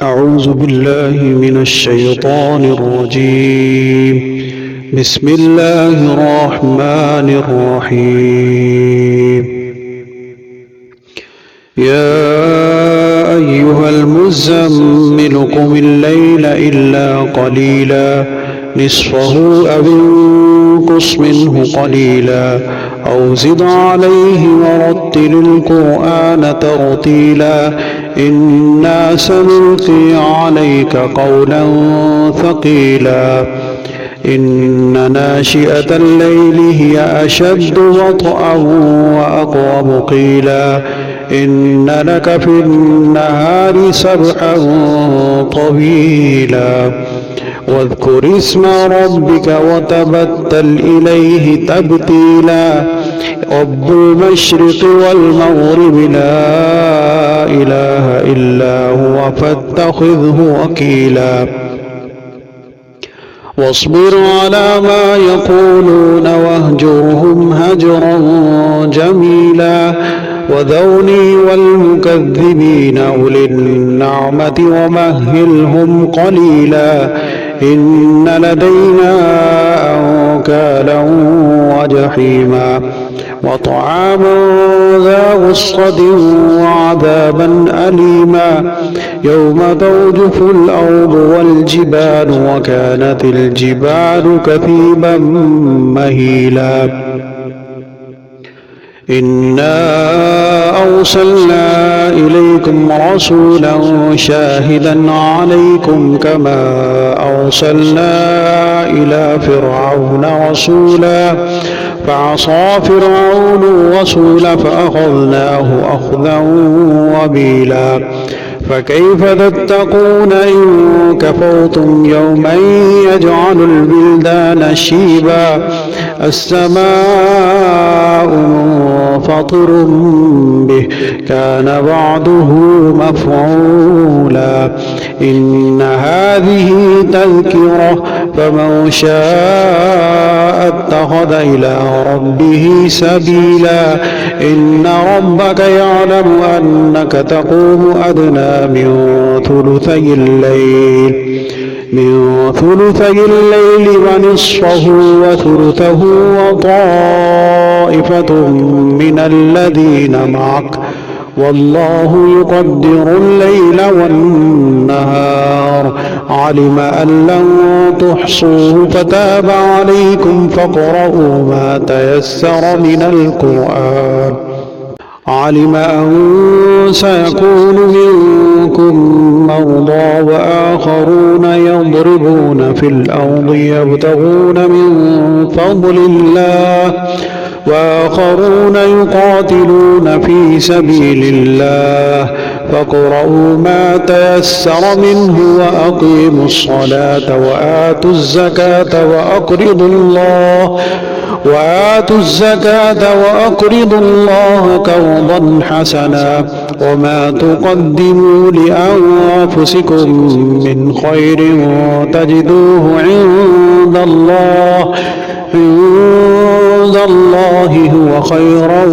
أعوذ بالله من الشيطان الرجيم. بسم الله الرحمن الرحيم. يا أيها المزمل قم الليل إلا قليلا نصفه أو انقص منه قليلا أو زد عليه ورتل القرآن ترتيلا إنا سنلقي عليك قولا ثقيلا إن ناشئة الليل هي أشد وطئا وأقوم قيلا إن لك في النهار سبحا طويلا واذكر اسم ربك وتبتل إليه تبتيلا رب المشرق والمغرب لا إله إلا هو فاتخذه وكيلا واصبر على ما يقولون واهجرهم هجرا جميلا وذرني والمكذبين أولي النعمة ومهلهم قليلا إن لدينا أنكالا وجحيما وطعاما ذا غصة وعذابا أليما يوم ترجف الأرض والجبال وكانت الجبال كثيبا مهيلا إنا أرسلنا إليكم رسولا شاهدا عليكم كما أرسلنا إلى فرعون رسولا فعصى فرعون الرسول فأخذناه أخذا وبيلا فكيف تتقون إن كفرتم يوما يجعل البلدان شيبا السماء منفطر به كان بعضه مفعولا إن هذه تذكرة فمن شاء اتخذ إلى ربه سبيلا إن ربك يعلم أنك تقوم أدنى من ثلثي الليل ونصفه وثلثه وطائفة من الذين معك والله يقدر الليل والنهار علم أن لن تحصوه فتاب عليكم فاقرؤوا ما تيسر من القرآن علم أن سيكون منكم مرضى وآخرون يضربون في الأرض يبتغون من فضل الله وآخرون يقاتلون في سبيل الله فاقرؤوا ما تيسر منه وأقيموا الصلاة وآتوا الزكاة وأقرضوا الله قرضا حسنا وما تقدموا لأنفسكم من خير تجدوه عند الله هو خيرا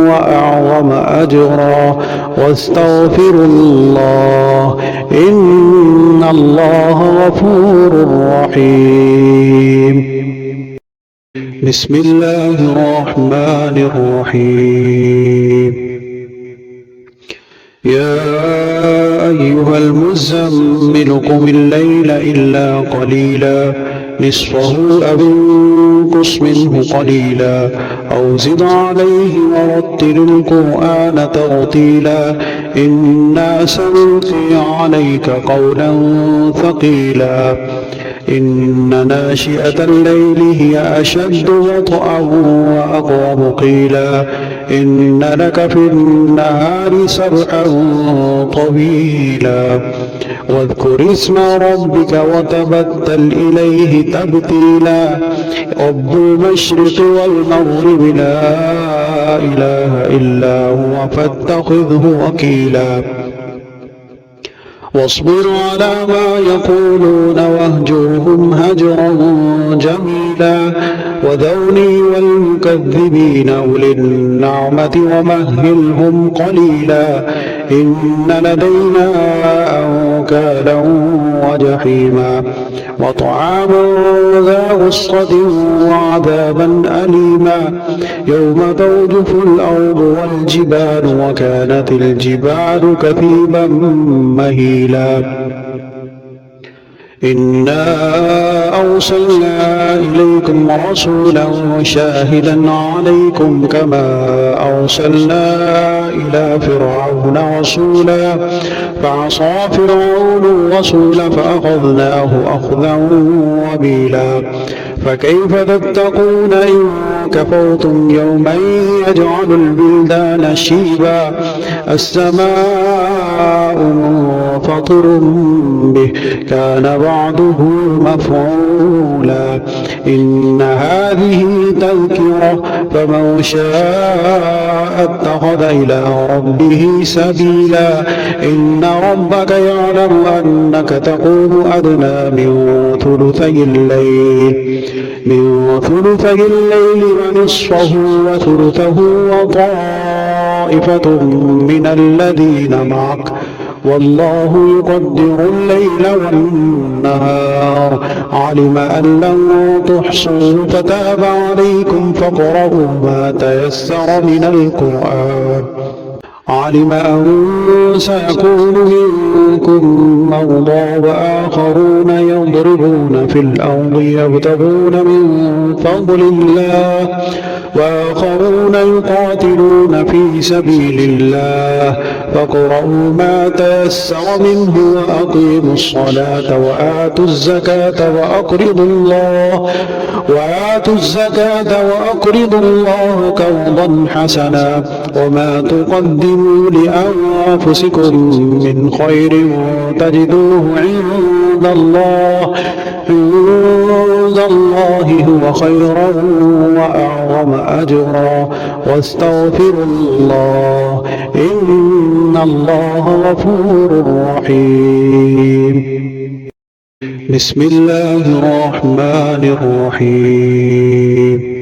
وأعظم أجرا واستغفروا الله إن الله غفور رحيم. بسم الله الرحمن الرحيم. يا أيها المزمل قم الليل إلا قليلا نصفه أو انقص منه قليلا أو زد عليه ورتل القرآن ترتيلا إنا سنلقي عليك قولا ثقيلا إن ناشئة الليل هي أشد وطئا وأقوم قيلا إن لك في النهار سبحا طويلا واذكر اسم ربك وتبتل إليه تبتيلا رب المشرق والمغرب لا إله إلا هو فاتخذه وكيلا واصبر على ما يقولون واهجرهم هجرا جميلا وذرني والمكذبين أولي النعمة ومهلهم قليلا إن لدينا أنكالا وجحيما وطعاما ذا غصة وعذابا أليما يوم ترجف الأرض والجبال وكانت الجبال كثيبا مهيلا إنا أرسلنا إليكم رسولا شاهدا عليكم كما أرسلنا إلى فرعون رسولا فعصى فرعون الرسول فأخذناه أخذا وبيلا فكيف تتقون إن كفرتم يوما يجعل البلدان شيبا السماء منفطر به كان بعضه مفعولا إن هذه تذكرة فمن شاء اتخذ إلى ربه سبيلا إن ربك يعلم أنك تقوم أدنى من ثلثي الليل ونصفه وثلثه وطائفة من الذين معك والله يقدر الليل والنهار علم أن لن تحصوا فتاب عليكم فاقرؤوا ما تيسر من القرآن علم أن سيكون منكم مرضى وآخرون يضربون في الأرض يبتغون من فضل الله وآخرون يقاتلون في سبيل الله فاقرؤوا ما تيسر منه وأقيموا الصلاة وآتوا الزكاة وأقرضوا الله قرضا حسنا وما تقدموا لأنفسكم من خير تجدوه عند الله هو خيرا وأعظم أجرا واستغفروا الله إن الله غفور رحيم بسم الله الرحمن الرحيم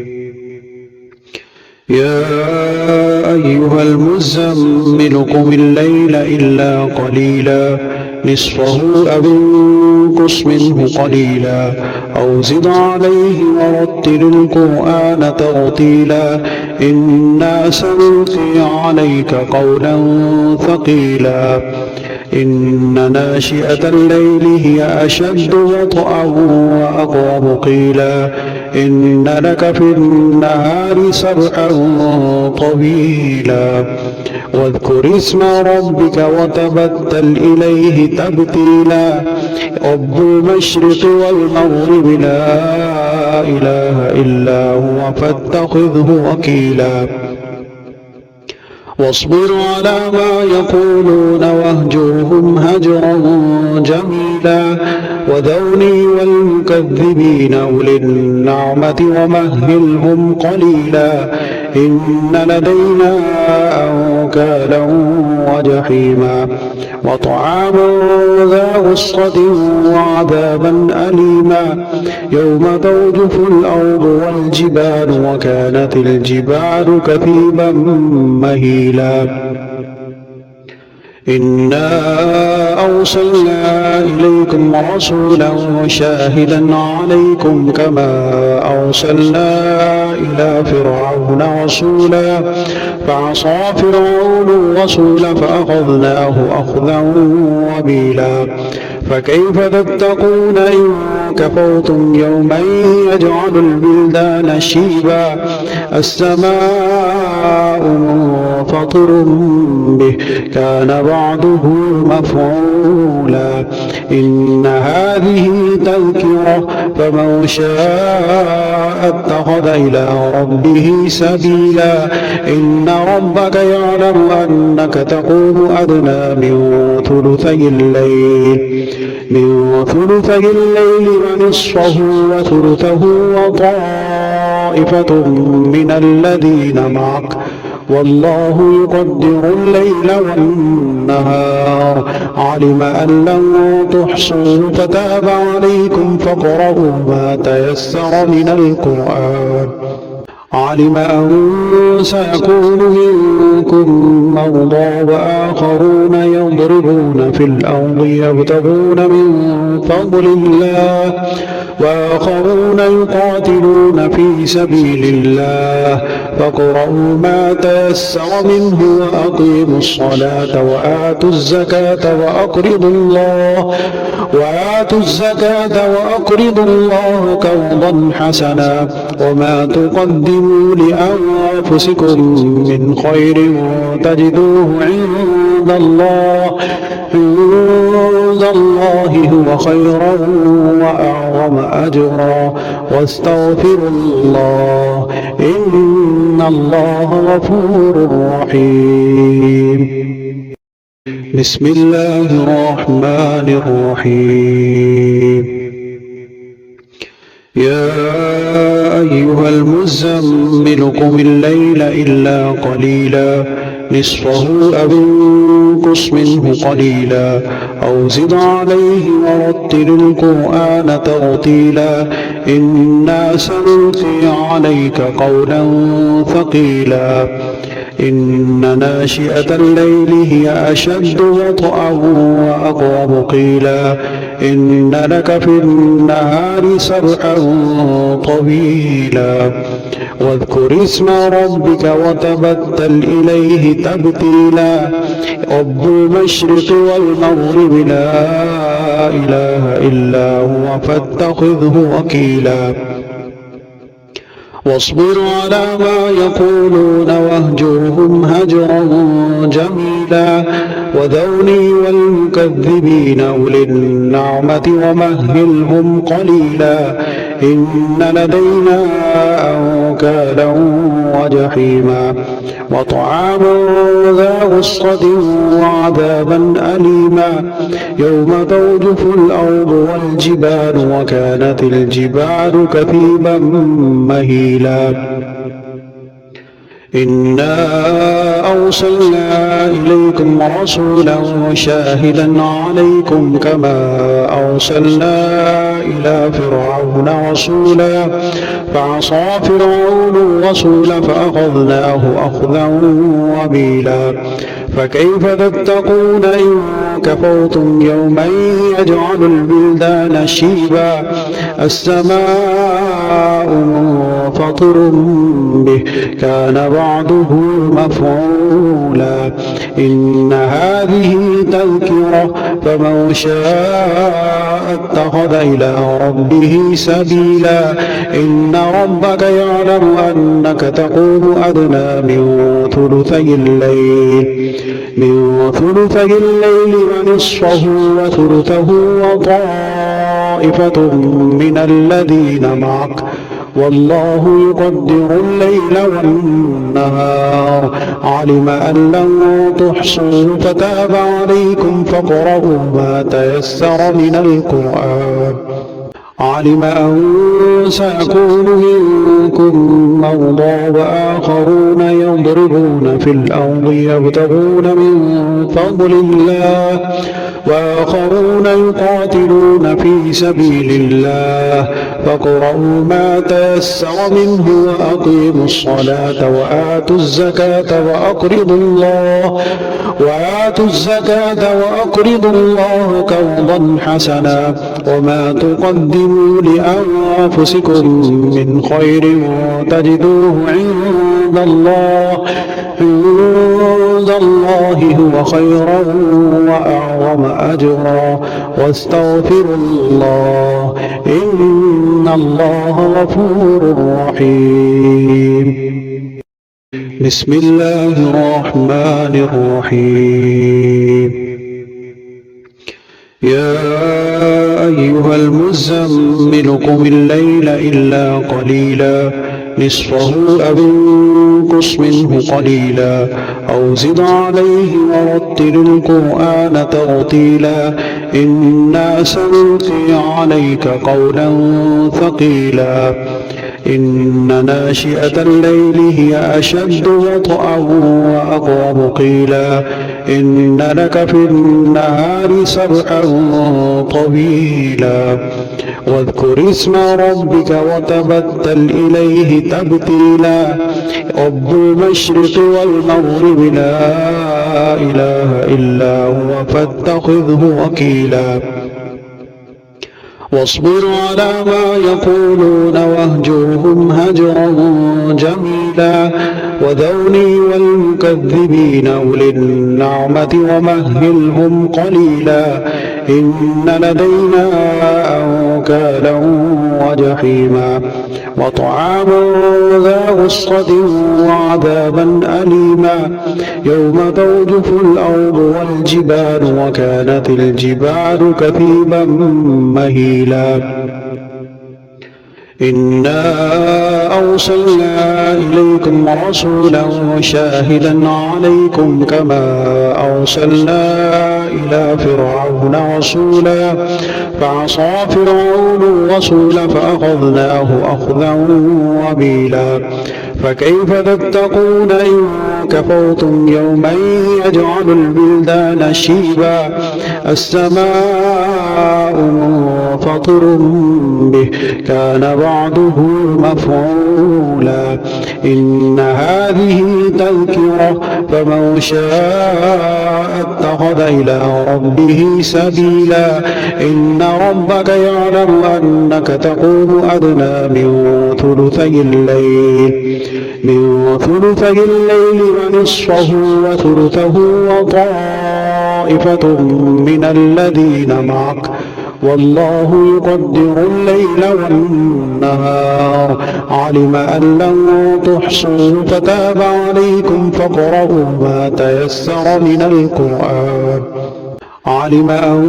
يا أيها المزمل قم الليل إلا قليلا نصفه أو انقص منه قليلا أو زد عليه ورتل القرآن ترتيلا إنا سنلقي عليك قولا ثقيلا إن ناشئة الليل هي أشد وطئا وأقرب قيلا إن لك في النهار سبحا طويلا واذكر اسم ربك وتبتل إليه تبتيلا رب المشرق والمغرب لا إله إلا هو فاتخذه وكيلا واصبر على ما يقولون واهجرهم هجرا جميلا وذرني والمكذبين أولي النعمة ومهلهم قليلا إن لدينا أنكالا وجحيما وطعاما ذا غصة وعذابا أليما يوم ترجف الأرض والجبال وكانت الجبال كثيبا مهيلا إنا أرسلنا إليكم رسولا شاهدا عليكم كما أرسلنا إلى فرعون رسولا فعصى فرعون الرسول فأخذناه أخذا وبيلا فكيف تتقون إن كفرتم يوما يجعل البلدان شيبا السماء منفطر به كان بعضه مفعولا إن هذه تذكرة فمن شاء اتخذ إلى ربه سبيلا إن ربك يعلم أنك تقوم أدنى من ثلثي الليل ونصفه وثلثه وطائفة من الذين معك والله يقدر الليل والنهار علم أن لن تحصوا فتاب عليكم فاقرؤوا ما تيسر من القرآن علم أن سيكون منكم مرضى وآخرون يضربون في الأرض يبتغون من فضل الله وآخرون يقاتلون في سبيل الله فاقرؤوا ما تيسر منه وأقيموا الصلاة وآتوا الزكاة وأقرضوا الله قرضا حسنا وما تقدموا لأنفسكم من خير تجدوه عند الله هو خيرا وأعظم أجرا واستغفروا الله إن الله غفور رحيم. بسم الله الرحمن الرحيم. يا أيها المزمل قم الليل إلا قليلا نصفه أو انقص منه قليلا أو زد عليه ورتل القرآن ترتيلا إنا سنلقي عليك قولا ثقيلا إن ناشئة الليل هي أشد وطئا وأقرب قيلا إن لك في النهار سبحا طويلا واذكر اسم ربك وتبتل إليه تبتيلا رب المشرق والمغرب لا إله إلا هو فاتخذه وكيلا واصبر على ما يقولون واهجرهم هجرا جميلا وذرني والمكذبين أولي النعمة ومهلهم قليلا إن لدينا أنكالا وجحيما وطعاما ذا غصة وعذابا أليما يوم ترجف الأرض والجبال وكانت الجبال كثيبا مهيلا إنا أرسلنا إليكم رسولا شاهدا عليكم كما أرسلنا إلى فرعون رسولا فعصى فرعون الرسول فأخذناه أخذا وبيلا فكيف تتقون إن كفرتم يوما يجعل البلدان شيبا السماء منفطر به كان بعضه مفعولا إن هذه تذكرة فمن شاء اتخذ إلى ربه سبيلا إن ربك يعلم أنك تقوم أدنى من ثلثي الليل ونصفه وثلثه وطائفة من الذين معك والله يقدر الليل والنهار علم أن لن تحصوا فتاب عليكم فاقرؤوا ما تيسر من القرآن علم أن سيكون منكم مرضى وآخرون يضربون في الأرض يبتغون من فضل الله وآخرون يقاتلون في سبيل الله فاقرؤوا ما تيسر منه وأقيموا الصلاة وآتوا الزكاة وأقرضوا الله قرضا حسنا وما تقدموا لأنفسكم من خير تجدوه عند الله هو خيرا وأعظم أجرا واستغفروا الله إن الله غفور رحيم. بسم الله الرحمن الرحيم. يا أيها المزمل قم الليل إلا قليلا نصفه أو انقص منه قليلا أو زد عليه ورتل القرآن ترتيلا إنا سنلقي عليك قولا ثقيلا إن ناشئة الليل هي أشد وطئا وأقوم قيلا إن لك في النهار سبحا طويلا واذكر اسم ربك وتبتل إليه تبتيلا رب المشرق والمغرب لا إله إلا هو فاتخذه وكيلا واصبر على ما يقولون واهجرهم هجرا جميلا وذرني والمكذبين أولي النعمة ومهلهم قليلا إن لدينا أنكالا وجحيما وطعاما ذا غصة وعذابا أليما يوم ترجف الأرض والجبال وكانت الجبال كثيبا مهيلا إنا أرسلنا إليكم رسولا شاهدا عليكم كما أرسلنا إلى فرعون رسولا فعصى فرعون الرسول فأخذناه أخذا وبيلا فكيف تتقون إن كفرتم يوما يجعل البلدان شيبا السماء منفطر به كان بعضه مفعولا إن هذه تذكرة فمن شاء اتخذ إلى ربه سبيلا إن ربك يعلم أنك تقوم أدنى من ثلثي الليل ونصفه وثلثه وطائفة من الذين معك والله يقدر الليل والنهار علم أن لن تحصوا فتاب عليكم فاقرؤوا ما تيسر من القرآن علم أن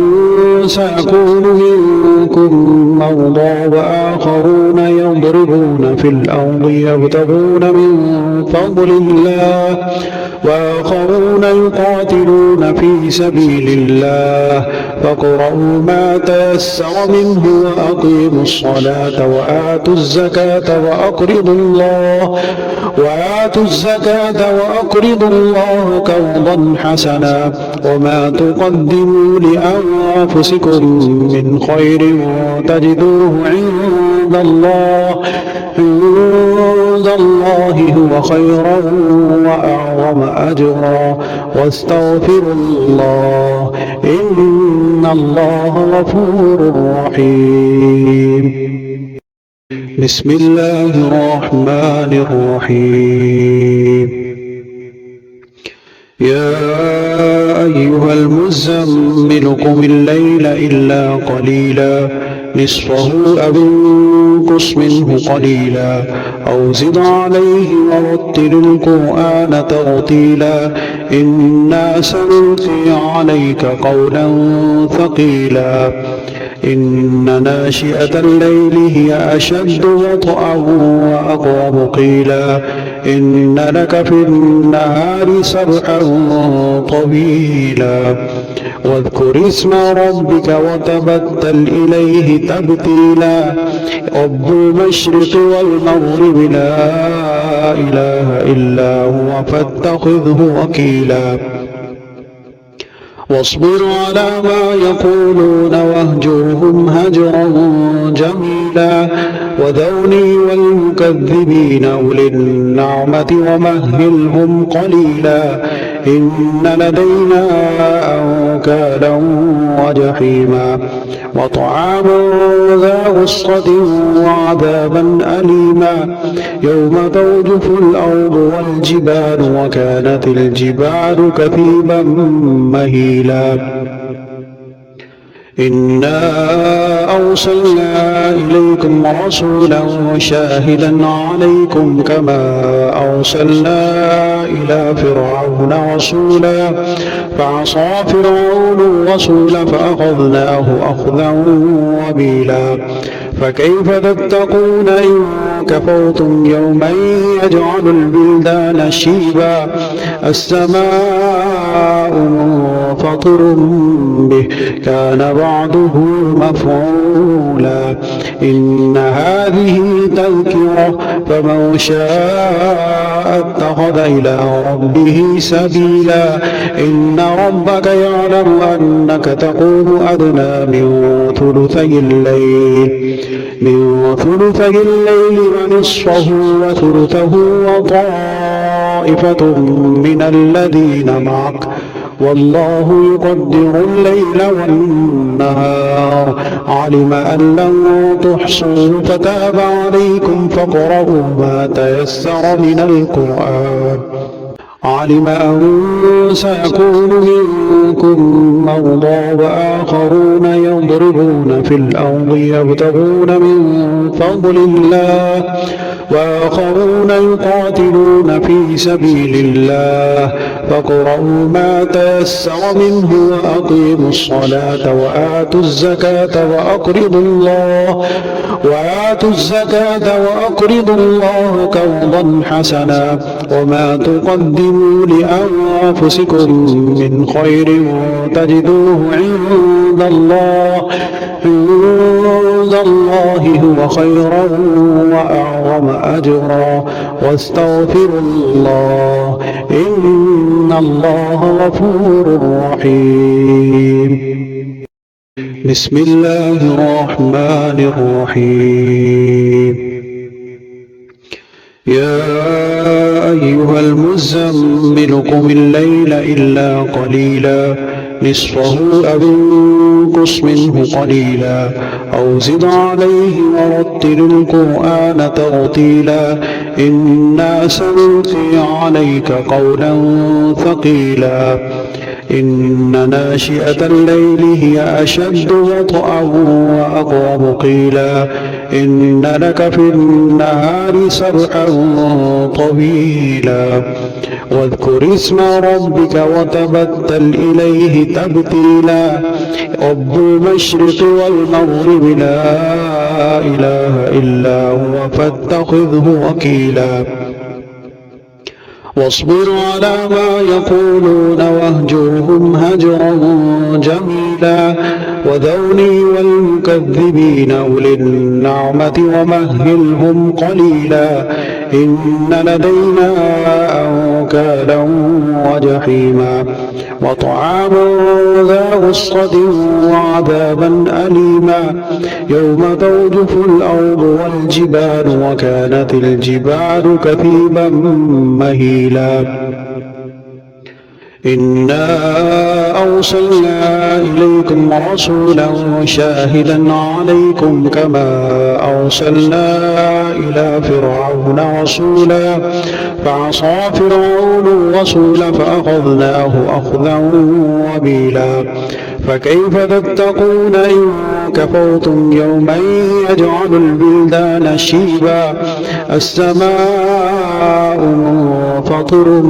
سيكون منكم مرضى وآخرون يضربون في الأرض يبتغون من فضل الله وآخرون يقاتلون في سبيل الله فاقرؤوا ما تيسر منه وأقيموا الصلاة وآتوا الزكاة وأقرضوا الله قرضا حسنا وما تقدموا لأنفسكم من خير تجدوه عند الله هو خيرا وأعظم أجرا واستغفروا الله إن الله غفور رحيم بسم الله الرحمن الرحيم يا أيها المزمل قم الليل إلا قليلا نصفه أو انقص منه قليلا أو زد عليه ورتل القرآن ترتيلا إنا سنلقي عليك قولا ثقيلا إن ناشئة الليل هي أشد وطئا وأقوم قيلا إن لك في النهار سبحا طويلا واذكر اسم ربك وتبتل إليه تبتيلا رب المشرق والمغرب لا إله إلا هو فاتخذه وكيلا واصبر على ما يقولون واهجرهم هجرا جميلا وذرني والمكذبين أولي النعمة ومهلهم قليلا إن لدينا أنكالا وجحيما وطعاما ذا غصة وعذابا أليما يوم ترجف الأرض والجبال وكانت الجبال كثيبا مهيلا إنا أرسلنا إليكم رسولا شاهدا عليكم كما أرسلنا إلى فرعون رسولا فعصى فرعون الرسول فأخذناه أخذا وبيلا فكيف تتقون إن كفرتم يوما يجعل البلدان شيبا السماء منفطر به كان وعده مفعولا إن هذه تذكرة فمن شاء اتخذ إلى ربه سبيلا إن ربك يعلم أنك تقوم أدنى من ثلثي الليل ونصفه وثلثه وطائفة من الذين معك والله يقدر الليل والنهار علم أن لن تحصوا فتاب عليكم فاقرؤوا ما تيسر من القرآن علم أن سيكون منكم مرضى وآخرون يضربون في الأرض يبتغون من فضل الله وآخرون يقاتلون في سبيل الله فاقرؤوا ما تيسر منه وأقيموا الصلاة وآتوا الزكاة وأقرضوا الله قرضا حسنا وما تقدموا لأنفسكم من خير تجدوه عند الله هو خيرا وأعظم أجرا واستغفروا الله إن الله غفور رحيم بسم الله الرحمن الرحيم يا أيها المزمل قم الليل إلا قليلا نصفه أو انقص منه قليلا أو زد عليه ورتل القرآن ترتيلا إنا سنلقي عليك قولا ثقيلا إن ناشئة الليل هي أشد وطئا وأقوم قيلا إن لك في النهار سبحا طويلا واذكر اسم ربك وتبتل إليه تبتيلا رب المشرق والمغرب لا إله إلا هو فاتخذه وكيلا واصبر على ما يقولون واهجرهم هجرا جميلا وذرني والمكذبين أولي النعمة ومهلهم قليلا إن لدينا أنكالا وجحيما وطعاما ذا غصة وعذابا أليما يوم ترجف الأرض والجبال وكانت الجبال كثيبا مهيلا إنا أرسلنا إليكم رسولا شاهدا عليكم كما أرسلنا إلى فرعون رسولا فعصى فرعون الرسول فأخذناه أخذا وبيلا فكيف تتقون إن كفرتم يوما يجعل البلدان شيبا السماء منفطر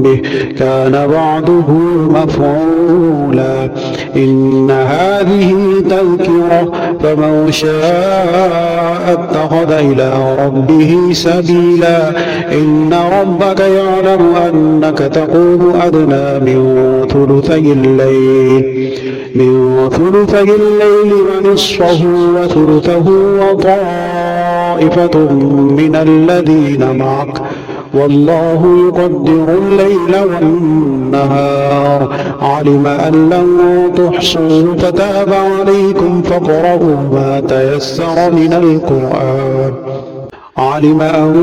به كان وعده مفعولا إن هذه تذكرة فمن شاء اتخذ إلى ربه سبيلا إن ربك يعلم أنك تقوم أدنى من ثلثي الليل ونصفه وثلثه وطائفة من الذين معك والله يقدر الليل والنهار علم أن لن تحصوا فتاب عليكم فاقرؤوا ما تيسر من القرآن علم أن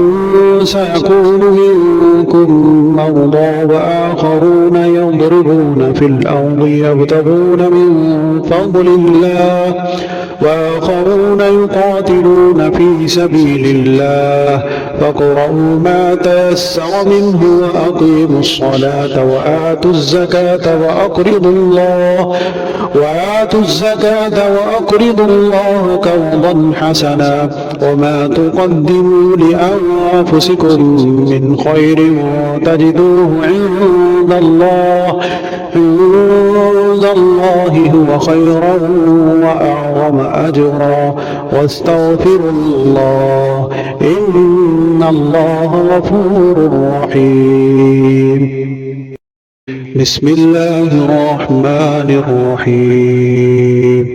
سيكون منكم مرضى وآخرون يضربون في الأرض يبتغون من فضل الله وآخرون يقاتلون في سبيل الله فاقرؤوا ما تيسر منه وأقيموا الصلاة وآتوا الزكاة وأقرضوا الله قرضا حسنا وما تقدموا لأنفسكم من خير تجدوه عند عند الله هو خيرا وأعظم أجرا واستغفر الله إن الله غفور رحيم. بسم الله الرحمن الرحيم.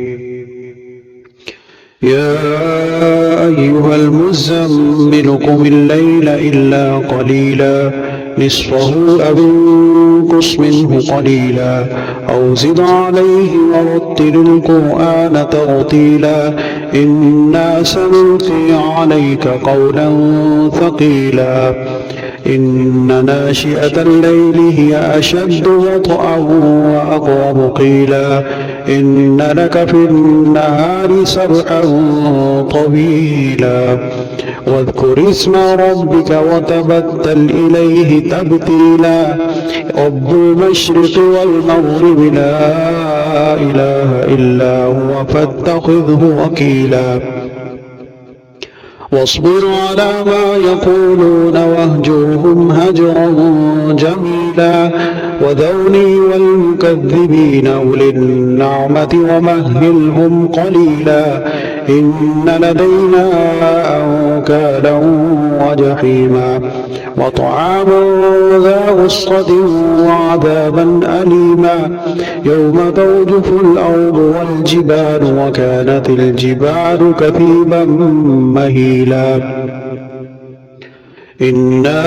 يا أيها المزمل قم الليل إلا قليلا نصفه أو انقص منه قليلا أو زد عليه ورتل القرآن ترتيلا إنا سنلقي عليك قولا ثقيلا إن ناشئة الليل هي أشد وطئا وأقوم قيلا إن لك في النهار سبحا طويلا واذكر اسم ربك وتبتل إليه تبتيلا رب المشرق والمغرب لا إله إلا هو فاتخذه وكيلا واصبر على ما يقولون واهجرهم هجرا جميلا وذرني والمكذبين أولي النعمة ومهلهم قليلا إن لدينا أنكالا وجحيما وطعاما ذا غصة وعذابا أليما يوم ترجف الأرض والجبال وكانت الجبال كثيبا مهيلا إنا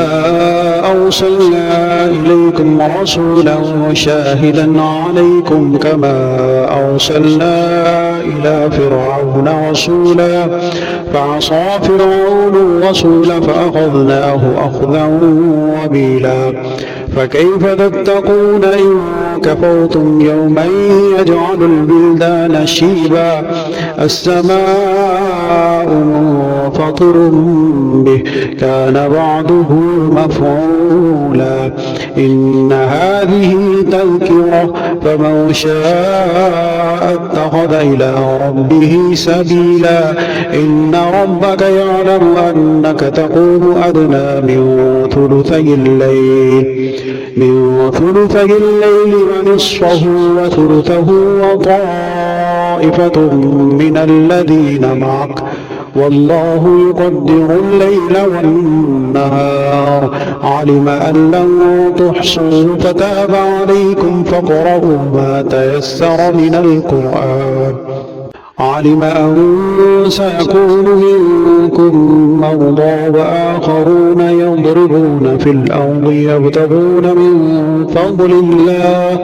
أرسلنا إليكم رسولا شاهدا عليكم كما أرسلنا إلى فرعون رسولا فعصى فرعون الرسول فأخذناه أخذا وبيلا فكيف تتقون إن كفرتم يوما يجعل البلدان شيبا السماء منفطر به كان بعضه مفعولا إن هذه تذكرة فمن شاء اتخذ إلى ربه سبيلا إن ربك يعلم أنك تقوم أدنى من ثلثي الليل ونصفه وثلثه وطائفة من الذين معك والله يقدر الليل والنهار علم أن لن تحصوا فتاب عليكم فاقرؤوا ما تيسر من القرآن علم أن سيكون منكم مرضى وآخرون يضربون في الأرض يبتغون من فضل الله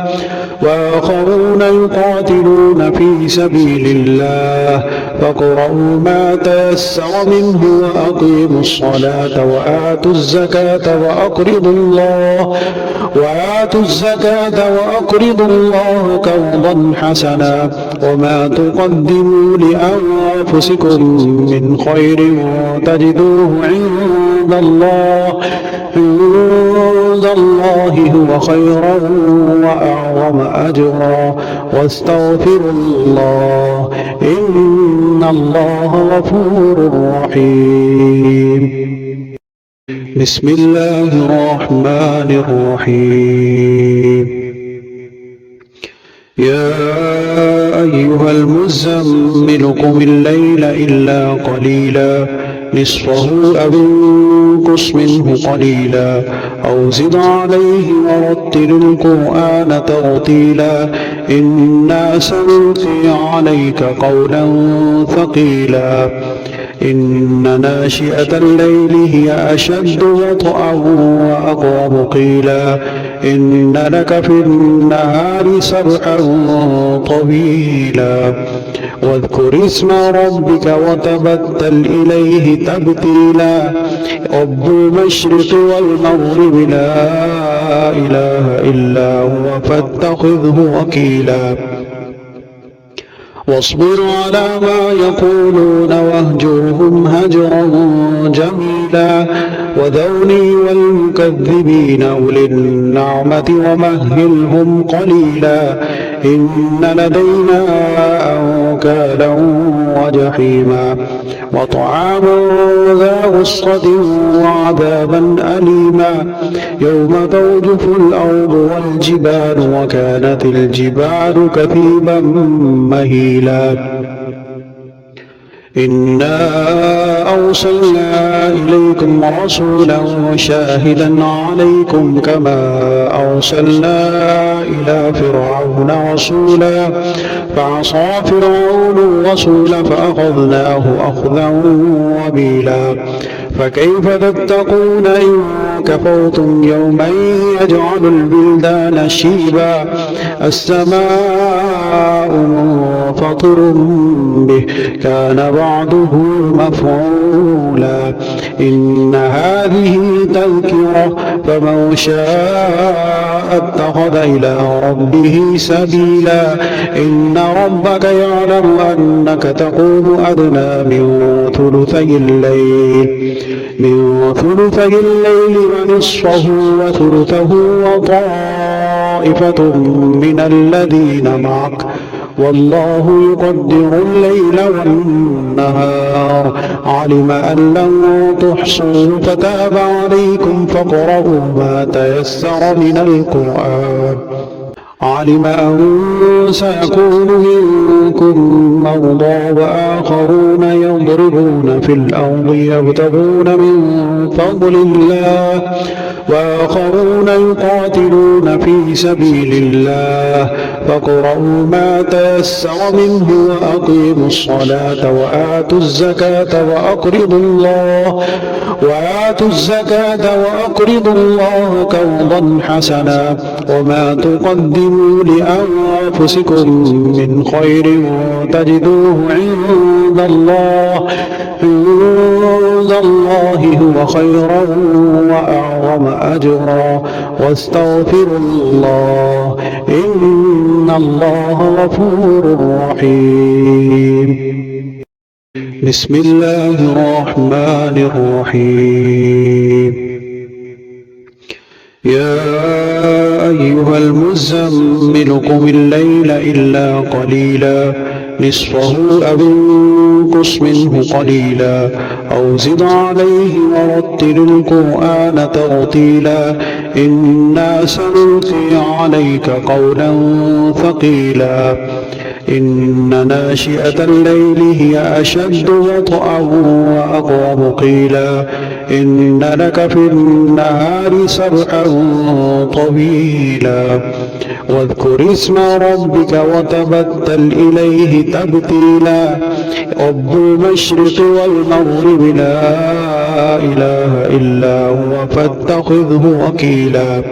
وآخرون يقاتلون في سبيل الله فاقرؤوا ما تيسر منه وأقيموا الصلاة وآتوا الزكاة وأقرضوا الله قرضا حسنا وما تقدموا لأنفسكم من خير تجدوه عند الله هو خيرا وأعظم أجرا واستغفروا الله إن الله غفور رحيم. بسم الله الرحمن الرحيم. يا أيها المزمل قم الليل إلا قليلا نصفه أو انقص منه قليلا أو زد عليه ورتل القرآن ترتيلا إنا سنلقي عليك قولا ثقيلا إن ناشئة الليل هي أشد وطئا وأقوم قيلا إن لك في النهار سبحا طويلا واذكر اسم ربك وتبتل إليه تبتيلا رب المشرق والمغرب لا إله إلا هو فاتخذه وكيلا واصبر على ما يقولون واهجرهم هجرا جميلا وذرني والمكذبين أولي النعمة ومهلهم قليلا إن لدينا أنكالا وجحيما وطعاما ذا غصة وعذابا أليما يوم ترجف الأرض والجبال وكانت الجبال كثيبا مهيلا إنا أرسلنا إليكم رسولا شاهدا عليكم كما أرسلنا إلى فرعون رسولا فعصى فرعون الرسول فأخذناه أخذا وبيلا فكيف تتقون إن كفرتم يوما يجعل البلدان شيبا السماء منفطر به كان بعضه مفعولا إن هذه تذكرة فمن شاء اتخذ إلى ربه سبيلا إن ربك يعلم أنك تقوم أدنى من ثلثي الليل ونصفه وثلثه وطائفة من الذين معك والله يقدر الليل والنهار علم أن لن تحصوا فتاب عليكم فاقرؤوا ما تيسر من القرآن علم أن سيكون منكم مرضى وآخرون يضربون في الأرض يبتغون من فضل الله وآخرون يقاتلون في سبيل الله فاقرؤوا ما تيسر منه وأقيموا الصلاة وآتوا الزكاة وأقرضوا الله قرضا حسنا وما تقدموا لأنفسكم من خير تجدوه عند الله هو خيرا وأعظم أجرا واستغفروا الله إن الله غفور رحيم بسم الله الرحمن الرحيم يا أيها المزمل قم الليل إلا قليلا نصفه أو انقص منه قليلا أو زد عليه ورتل القرآن ترتيلا إنا سنلقي عليك قولا ثقيلا إن ناشئة الليل هي أشد وطئا وأقوم قيلا إن لك في النهار سبحا طويلا واذكر اسم ربك وتبتل إليه تبتيلا رب المشرق والمغرب لا إله إلا هو فاتخذه وكيلا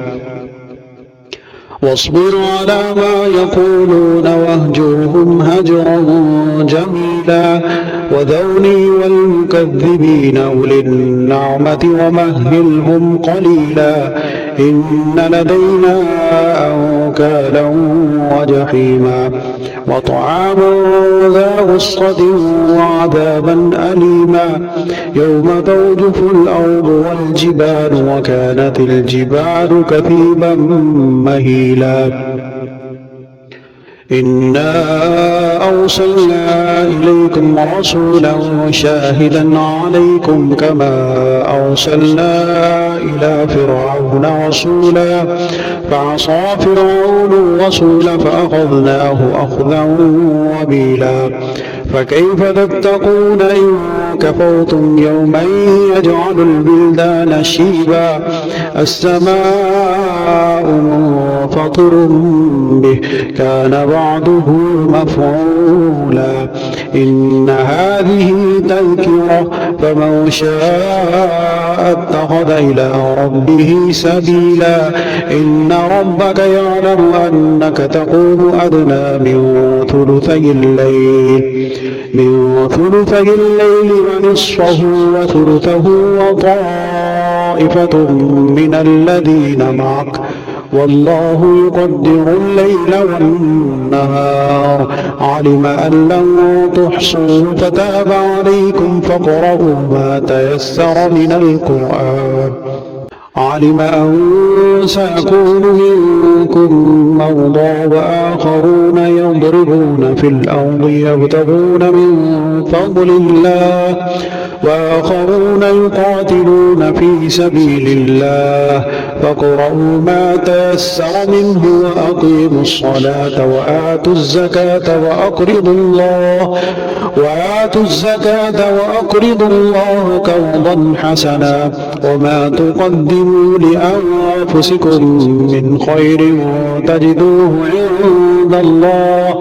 واصبر على ما يقولون واهجرهم هجرا جميلا وذرني والمكذبين أولي النعمة ومهلهم قليلا إن لدينا أنكالا وجحيما وطعاما ذا غصة وعذابا أليما يوم ترجف الأرض والجبال وكانت الجبال كثيبا مهيلا إنا أرسلنا إليكم رسولا شاهدا عليكم كما أرسلنا إلى فرعون رسولا فعصى فرعون الرسول فأخذناه أخذا وبيلا فكيف تتقون إن كفرتم يوما يجعل البلدان شيبا السماء منفطر به كان بعضه مفعولا إن هذه تذكرة فمن شاء اتخذ إلى ربه سبيلا إن ربك يعلم أنك تقوم أدنى من ثلثي الليل ونصفه وثلثه وطائفة من الذين معك والله يقدر الليل والنهار علم أن لن تحصوا فتاب عليكم فاقرؤوا ما تيسر من القرآن علم أن سيكون منكم مرضى وآخرون يضربون في الأرض يبتغون من فضل الله وآخرون يقاتلون في سبيل الله فاقرؤوا ما تيسر منه وأقيموا الصلاة وآتوا الزكاة وأقرضوا الله قرضا حسنا وما تقدموا لأنفسكم من خير تجدوه عند الله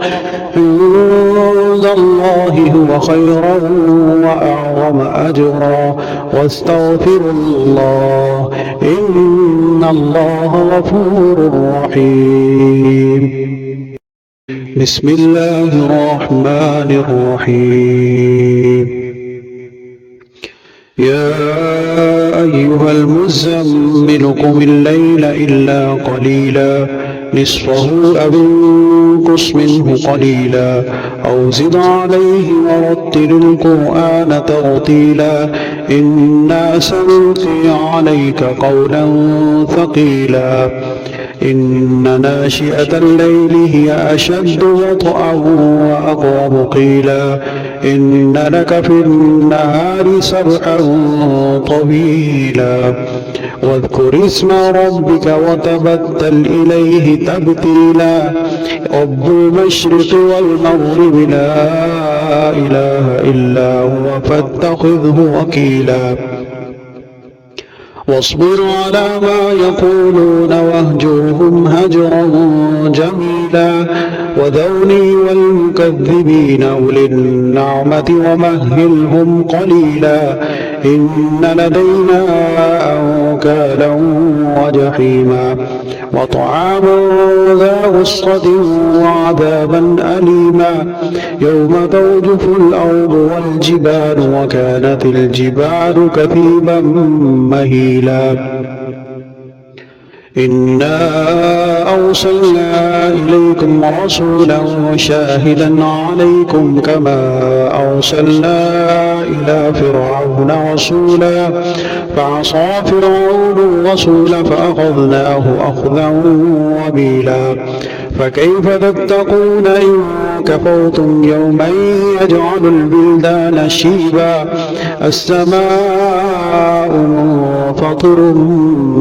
هو خيرا وأعظم أجرا واستغفروا الله إن الله غفور رحيم. بسم الله الرحمن الرحيم. يا أيها المزمل قم الليل إلا قليلا نصفه أو انقص منه قليلا أو زد عليه ورتل القرآن ترتيلا إنا سنلقي عليك قولا ثقيلا إن ناشئة الليل هي أشد وطئا وأقوم قيلا إن لك في النهار سبحا طويلا واذكر اسم ربك وتبتل إليه تبتيلا رب المشرق والمغرب لا إله إلا هو فاتخذه وكيلا واصبر على ما يقولون واهجرهم هجرا جميلا وذرني والمكذبين أولي النعمة ومهلهم قليلا إن لدينا أنكالا وجحيما وطعاما ذا غصة وعذابا أليما يوم ترجف الأرض والجبال وكانت الجبال كثيبا مهيلا إنا أرسلنا إليكم رسولا شاهدا عليكم كما أرسلنا إلى فرعون رسولا فعصى فرعون الرسول فأخذناه أخذا وبيلا فكيف تتقون إن كفرتم يوما يجعل البلدان شيبا السماء منفطر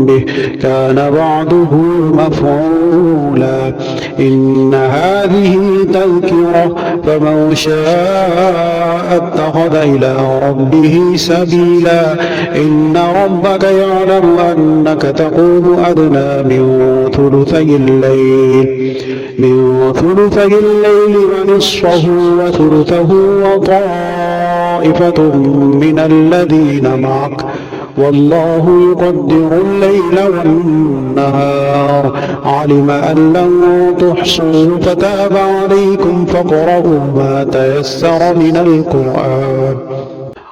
به كان بعضه مفعولا إن هذه تذكرة فمن شاء اتخذ إلى ربه سبيلا إن ربك يعلم أنك تقوم أدنى من ثلثي الليل ونصفه وثلثه وطائفة من الذين معك والله يقدر الليل والنهار علم أن لن تحصوا فتاب عليكم فاقرؤوا ما تيسر من القرآن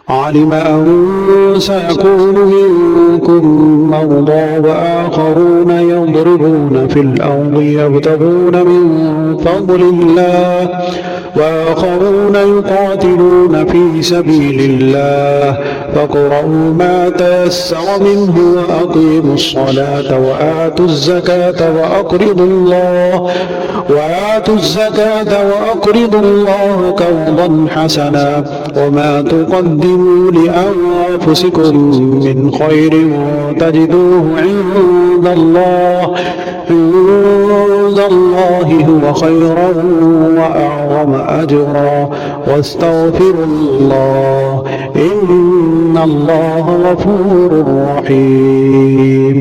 علم أن سيكون منكم مرضى وآخرون يضربون في الأرض يبتغون من فضل الله وآخرون يقاتلون في سبيل الله فاقرؤوا ما تيسر منه وأقيموا الصلاة وآتوا الزكاة وأقرضوا الله قرضا حسنا وما تقدموا لأنفسكم من خير تجدوه عند الله هو خيرا وأعظم أجرا واستغفروا الله إن الله غفور رحيم.